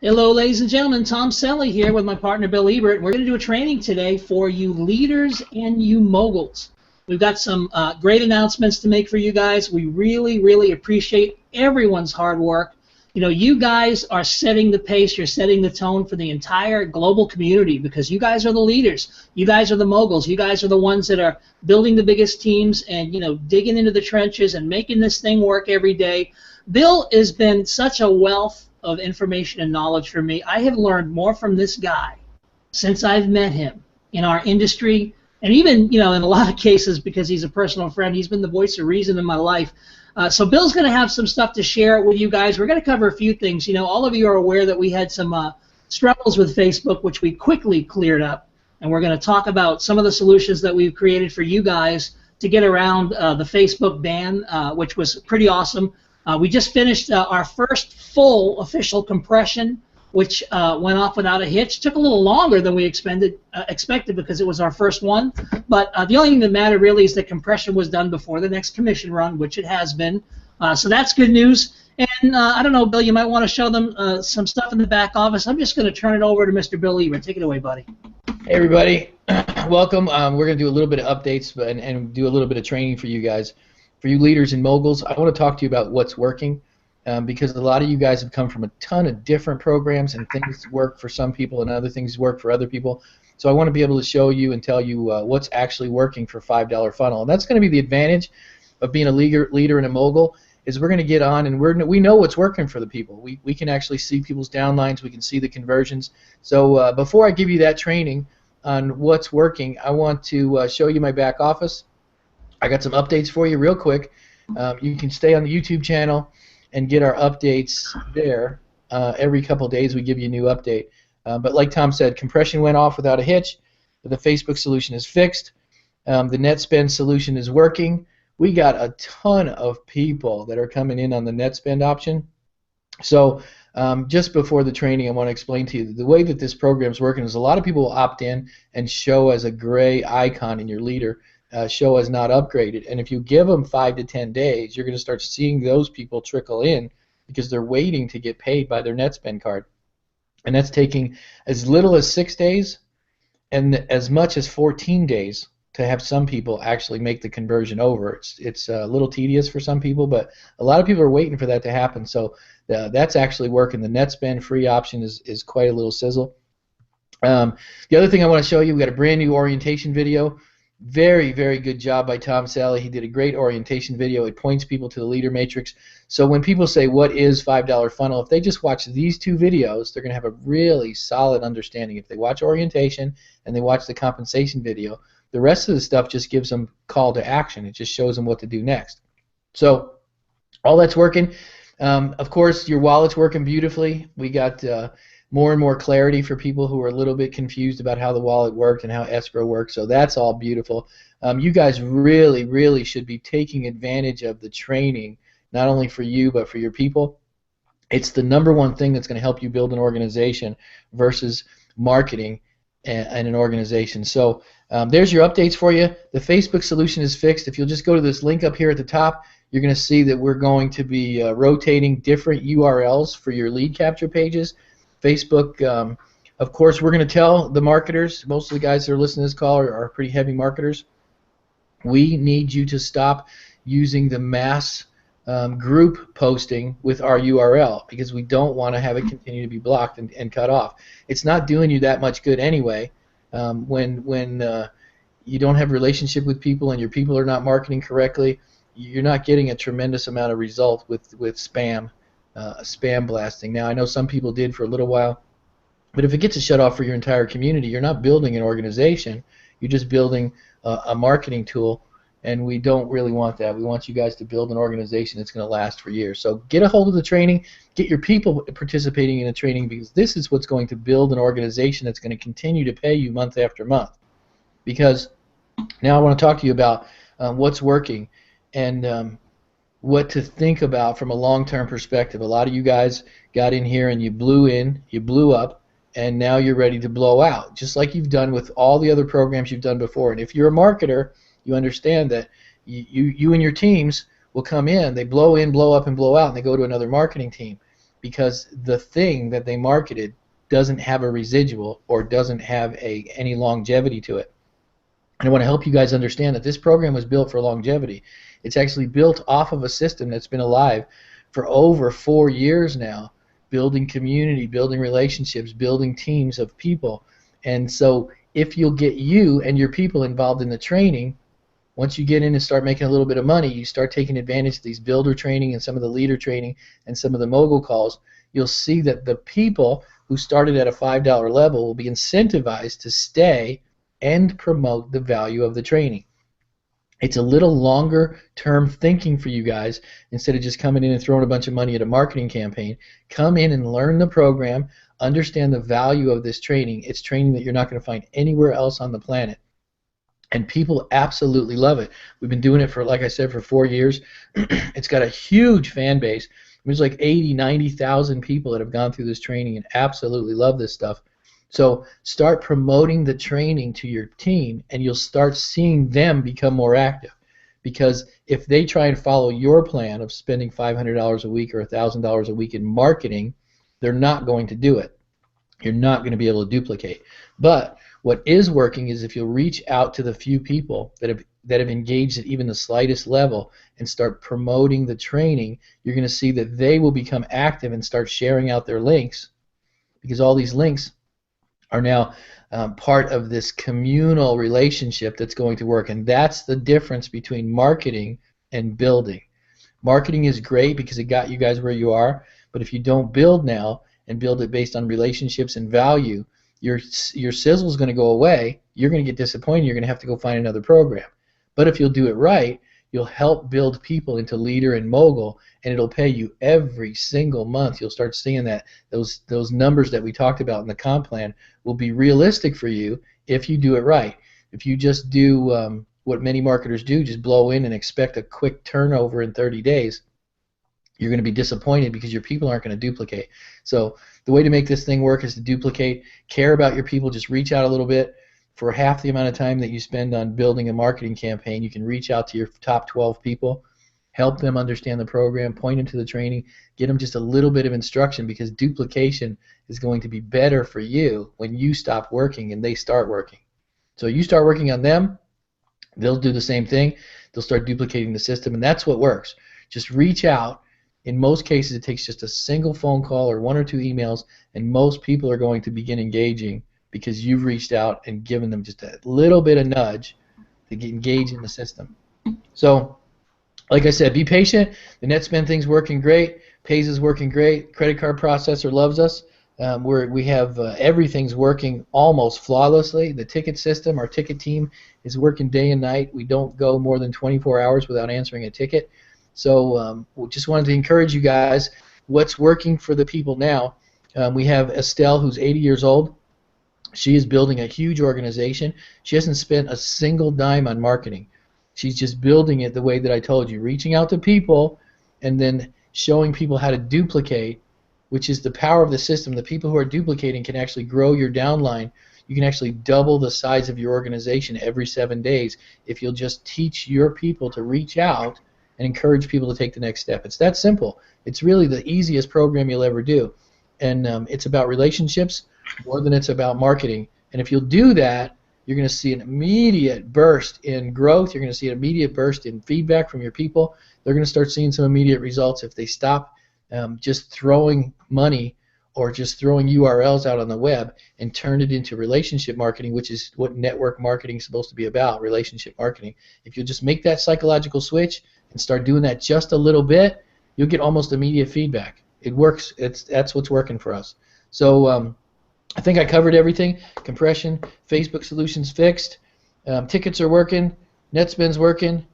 Hello, ladies and gentlemen. Tom Selly here with my partner Bill Ebert. We're going to do a training today for you leaders and you moguls. We've got some great announcements to make for you guys. We really appreciate everyone's hard work. You know, you guys are setting the pace. You're setting the tone for the entire global community because you guys are the leaders. You guys are the moguls. You guys are the ones that are building the biggest teams and, you know, digging into the trenches and making this thing work every day. Bill has been such a wealth of information and knowledge for me. I have learned more from this guy since I've met him in our industry, and even, you know, in a lot of cases because he's a personal friend. He's been the voice of reason in my life. So Bill's going to have some stuff to share with you guys. We're going to cover a few things. You know, all of you are aware that we had some struggles with Facebook, which we quickly cleared up, and we're going to talk about some of the solutions that we've created for you guys to get around the Facebook ban, which was pretty awesome. We just finished our first full official compression, which went off without a hitch. Took a little longer than we expected because it was our first one. But the only thing that mattered really is that compression was done before the next commission run, which it has been. So that's good news. And I don't know, Bill, you might want to show them some stuff in the back office. I'm just going to turn it over to Mr. Bill Ebert. Take it away, buddy. Hey, everybody. Welcome. We're going to do a little bit of updates and do a little bit of training for you guys. For you leaders and moguls, I want to talk to you about what's working because a lot of you guys have come from a ton of different programs and things work for some people and other things work for other people. So I want to be able to show you and tell you what's actually working for $5 funnel. And that's going to be the advantage of being a leader and a mogul is we're going to get on and we know what's working for the people. We can actually see people's downlines. We can see the conversions. So before I give you that training on what's working, I want to show you my back office. I got some updates for you real quick. You can stay on the YouTube channel and get our updates there. Every couple days we give you a new update. But like Tom said, compression went off without a hitch. The Facebook solution is fixed. The net spend solution is working. We got a ton of people that are coming in on the net spend option. So just before the training, I want to explain to you the way that this program is working is a lot of people will opt in and show as a gray icon in your leader. Show as not upgraded, and if you give them 5 to 10 days, you're going to start seeing those people trickle in because they're waiting to get paid by their net spend card, and that's taking as little as 6 days and as much as 14 days to have some people actually make the conversion over. It's a little tedious for some people, but a lot of people are waiting for that to happen. So that's actually working. The net spend free option is quite a little sizzle. The other thing I want to show you, we got a brand new orientation video. Very good job by Tom Sally. He did a great orientation video. It points people to the leader matrix. So when people say, what is $5 funnel, if they just watch these two videos, they're going to have a really solid understanding. If they watch orientation and they watch the compensation video, the rest of the stuff just gives them call to action. It just shows them what to do next. So all that's working. Of course, your wallet's working beautifully. We got more and more clarity for people who are a little bit confused about how the wallet worked and how escrow works. So that's all beautiful. You guys really should be taking advantage of the training, not only for you but for your people. It's the #1 thing that's going to help you build an organization versus marketing and an organization. So there's your updates for you. The Facebook solution is fixed. If you'll just go to this link up here at the top, you're going to see that we're going to be rotating different URLs for your lead capture pages. Facebook, of course, we're going to tell the marketers, most of the guys that are listening to this call are pretty heavy marketers, we need you to stop using the mass group posting with our URL because we don't want to have it continue to be blocked and cut off. It's not doing you that much good anyway when you don't have a relationship with people and your people are not marketing correctly. You're not getting a tremendous amount of result with spam blasting. Now, I know some people did for a little while, but if it gets a shut off for your entire community, you're not building an organization. You're just building a marketing tool, and we don't really want that. We want you guys to build an organization that's going to last for years. So get a hold of the training. Get your people participating in the training because this is what's going to build an organization that's going to continue to pay you month after month. Because now I want to talk to you about what's working and what to think about from a long-term perspective. A lot of you guys got in here and you blew up, and now you're ready to blow out, just like you've done with all the other programs you've done before. And if you're a marketer, you understand that you and your teams will come in, they blow up and blow out, and they go to another marketing team because the thing that they marketed doesn't have a residual or doesn't have any longevity to it. And I want to help you guys understand that this program was built for longevity. It's actually built off of a system that's been alive for over 4 years now, building community, building relationships, building teams of people. And so if you'll get you and your people involved in the training, once you get in and start making a little bit of money, you start taking advantage of these builder training and some of the leader training and some of the mogul calls, you'll see that the people who started at a $5 level will be incentivized to stay and promote the value of the training. It's a little longer term thinking for you guys. Instead of just coming in and throwing a bunch of money at a marketing campaign, come in and learn the program, understand the value of this training. It's training that you're not going to find anywhere else on the planet. And people absolutely love it. We've been doing it for, like I said, for 4 years. It's got a huge fan base. There's like 80, 90,000 people that have gone through this training and absolutely love this stuff. So start promoting the training to your team, and you'll start seeing them become more active. Because if they try and follow your plan of spending $500 a week or $1,000 a week in marketing, they're not going to do it. You're not going to be able to duplicate. But what is working is if you'll reach out to the few people that have engaged at even the slightest level and start promoting the training, you're going to see that they will become active and start sharing out their links, because all these links are now part of this communal relationship that's going to work. And that's the difference between marketing and building. Marketing is great because it got you guys where you are, but if you don't build now and build it based on relationships and value, your sizzle is going to go away. You're going to get disappointed. You're going to have to go find another program. But if you'll do it right, you'll help build people into leader and mogul, and it'll pay you every single month. You'll start seeing that those numbers that we talked about in the comp plan will be realistic for you if you do it right. If you just do what many marketers do, just blow in and expect a quick turnover in 30 days, you're going to be disappointed because your people aren't going to duplicate. So the way to make this thing work is to duplicate, care about your people, just reach out a little bit. For half the amount of time that you spend on building a marketing campaign, you can reach out to your top 12 people, help them understand the program, point them to the training, get them just a little bit of instruction, because duplication is going to be better for you when you stop working and they start working. So you start working on them, they'll do the same thing. They'll start duplicating the system, and that's what works. Just reach out. In most cases, it takes just a single phone call or 1 or 2 emails, and most people are going to begin engaging because you've reached out and given them just a little bit of nudge to get engaged in the system. So, like I said, be patient. The net spend thing's working great. Pays is working great. Credit card processor loves us. We have everything's working almost flawlessly. The ticket system, our ticket team, is working day and night. We don't go more than 24 hours without answering a ticket. So we just wanted to encourage you guys what's working for the people now. We have Estelle, who's 80 years old. She is building a huge organization. She hasn't spent a single dime on marketing. She's just building it the way that I told you, reaching out to people and then showing people how to duplicate, which is the power of the system. The people who are duplicating can actually grow your downline. You can actually double the size of your organization every 7 days if you'll just teach your people to reach out and encourage people to take the next step. It's that simple. It's really the easiest program you'll ever do. And it's about relationships more than it's about marketing. And if you'll do that, you're going to see an immediate burst in growth. You're going to see an immediate burst in feedback from your people. They're going to start seeing some immediate results if they stop just throwing money or just throwing URLs out on the web and turn it into relationship marketing, which is what network marketing is supposed to be about, relationship marketing. If you'll just make that psychological switch and start doing that just a little bit, you'll get almost immediate feedback. It works. That's what's working for us. So I think I covered everything. Compression, Facebook solutions fixed, tickets are working, net spend's working,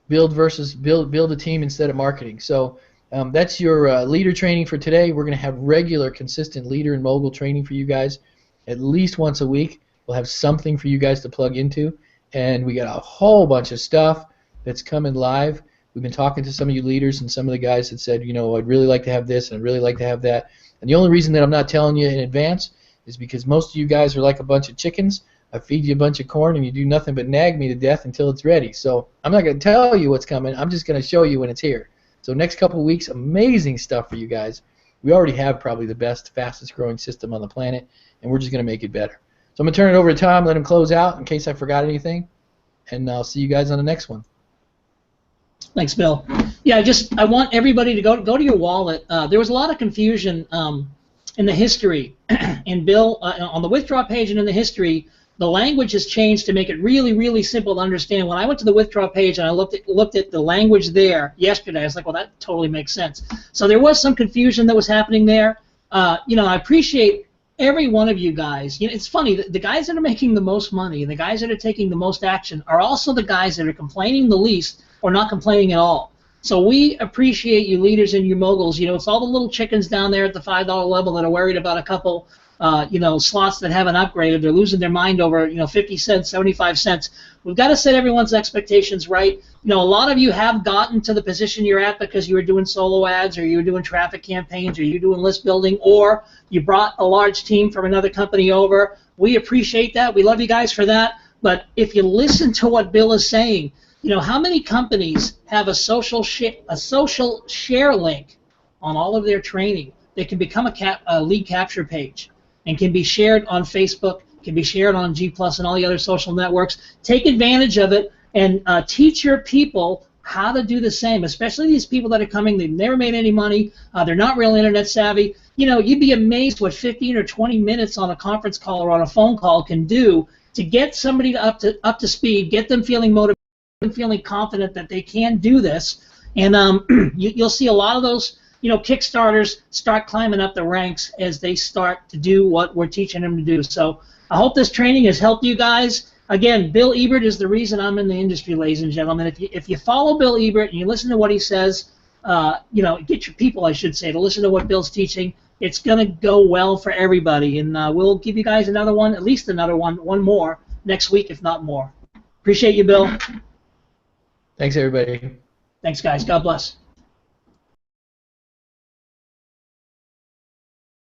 build a team instead of marketing. So that's your leader training for today. We're going to have regular, consistent leader and mogul training for you guys at least once a week. We'll have something for you guys to plug into, and we got a whole bunch of stuff that's coming live. We've been talking to some of you leaders and some of the guys that said, you know, I'd really like to have this and I'd really like to have that. And the only reason that I'm not telling you in advance is because most of you guys are like a bunch of chickens. I feed you a bunch of corn and you do nothing but nag me to death until it's ready. So I'm not going to tell you what's coming. I'm just going to show you when it's here. So next couple of weeks, amazing stuff for you guys. We already have probably the best, fastest growing system on the planet, and we're just going to make it better. So I'm going to turn it over to Tom, let him close out in case I forgot anything, and I'll see you guys on the next one. Thanks, Bill. Yeah, I want everybody to go to your wallet. There was a lot of confusion in the history, and Bill, on the withdraw page and in the history, the language has changed to make it really, really simple to understand. When I went to the withdraw page and I looked at the language there yesterday, I was like, well, that totally makes sense. So there was some confusion that was happening there. You know, I appreciate every one of you guys. You know, it's funny, the guys that are making the most money and the guys that are taking the most action are also the guys that are complaining the least or not complaining at all. So we appreciate you leaders and you moguls. You know, it's all the little chickens down there at the $5 level that are worried about a couple you know, slots that haven't upgraded. They're losing their mind over, you know, 50 cents, 75 cents. We've got to set everyone's expectations right. You know, a lot of you have gotten to the position you're at because you were doing solo ads, or you were doing traffic campaigns, or you're doing list building, or you brought a large team from another company over. We appreciate that. We love you guys for that. But if you listen to what Bill is saying, you know, how many companies have a social share link on all of their training that can become a lead capture page and can be shared on Facebook, can be shared on G+ and all the other social networks? Take advantage of it and teach your people how to do the same, especially these people that are coming. They've never made any money. They're not real internet savvy. You know, you'd be amazed what 15 or 20 minutes on a conference call or on a phone call can do to get somebody up to speed, get them feeling motivated, feeling confident that they can do this. And you'll see a lot of those, you know, Kickstarters start climbing up the ranks as they start to do what we're teaching them to do. So I hope this training has helped you guys. Again, Bill Ebert is the reason I'm in the industry, ladies and gentlemen. If you follow Bill Ebert and you listen to what he says, you know, get your people, I should say, to listen to what Bill's teaching, it's going to go well for everybody. And we'll give you guys another one, at least another one more next week, if not more. Appreciate you, Bill. Thanks, everybody. Thanks, guys. God bless.